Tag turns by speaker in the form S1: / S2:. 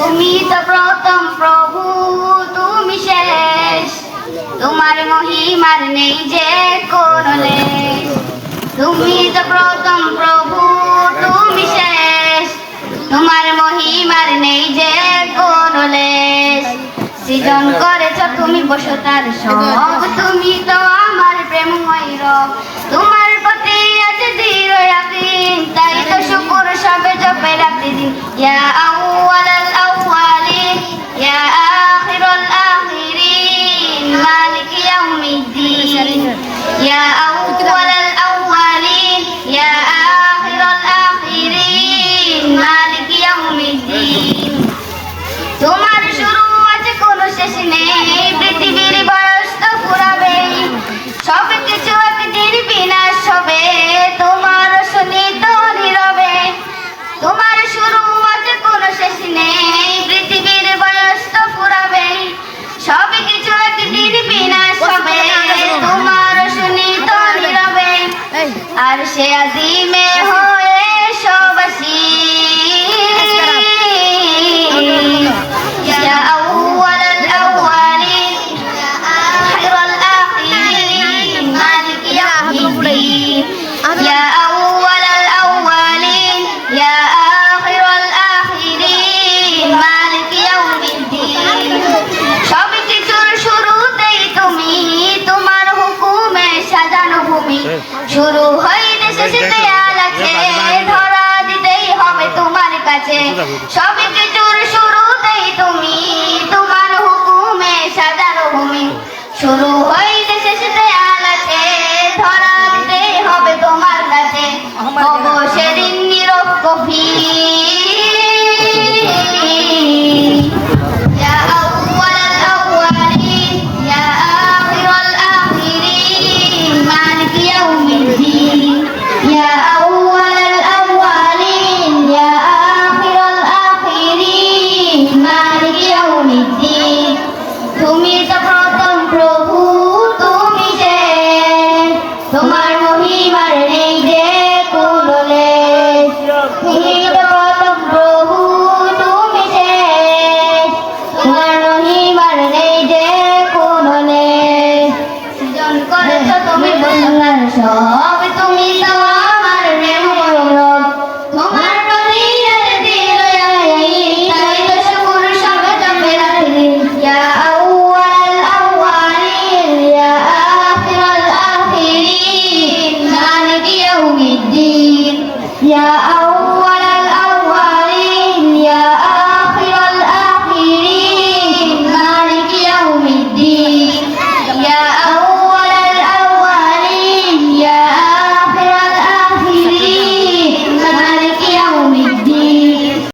S1: তুমি তো প্রথম প্রভু, তুমি শেষ, তোমার মহিমার নেই যে কোনো লেশ। তুমি তো প্রথম প্রভু, তুমি শেষ, তোমার মহিমার নেই যে কোনো লেশ। সৃজন করেছ তুমি বসতার সব, তুমি তো আমার প্রেমময় রব। তোমার প্রতি আছে দৃঢ় ইয়াকিন, তাই তো শুকর সবে জপে রাতে দিন। ইয়া আউয়ালাল আউয়ালিন, ইয়া আখিরাল আখিরিন, মালিক ইয়াউমিদ্দিন। ইয়া আউয়ালাল আউয়ালিন, ইয়া আখিরাল আখিরিন, মালিক ইয়াউমিদ্দিন। তোমার শুরু আছে কোনো শেষ নেই, পৃথিবীর বয়স তো ফুরাবেই, সব কিছু একদিন বিনাশ হবে, তোমার শুনি তো নীরবে। তোমার শুরু আছে কোনো শেষ নেই, পৃথিবীর বয়স তো ফুরাবেই, সব কিছু একদিন বিনাশ হবে, তোমার শুনি তো নীরবে। আর সে আজিমে হয়ে সবাসী, يا أول الأولين يا آخر الآخرين مالك يوم الدين. يا أول الأولين يا آخر الآخرين مالك يوم الدين. সব কিছুর শুরুতেই তুমি, তোমার হুকুমে সাজানো ভূমি, শুরু হইতে শেষেতে আল আছে, ধরা দিতেই হবে তোমার কাছে। সব কিছুর শুরুতেই তুমি, তোমার হুকুমে সাজানো ভূমি, শুরু হয়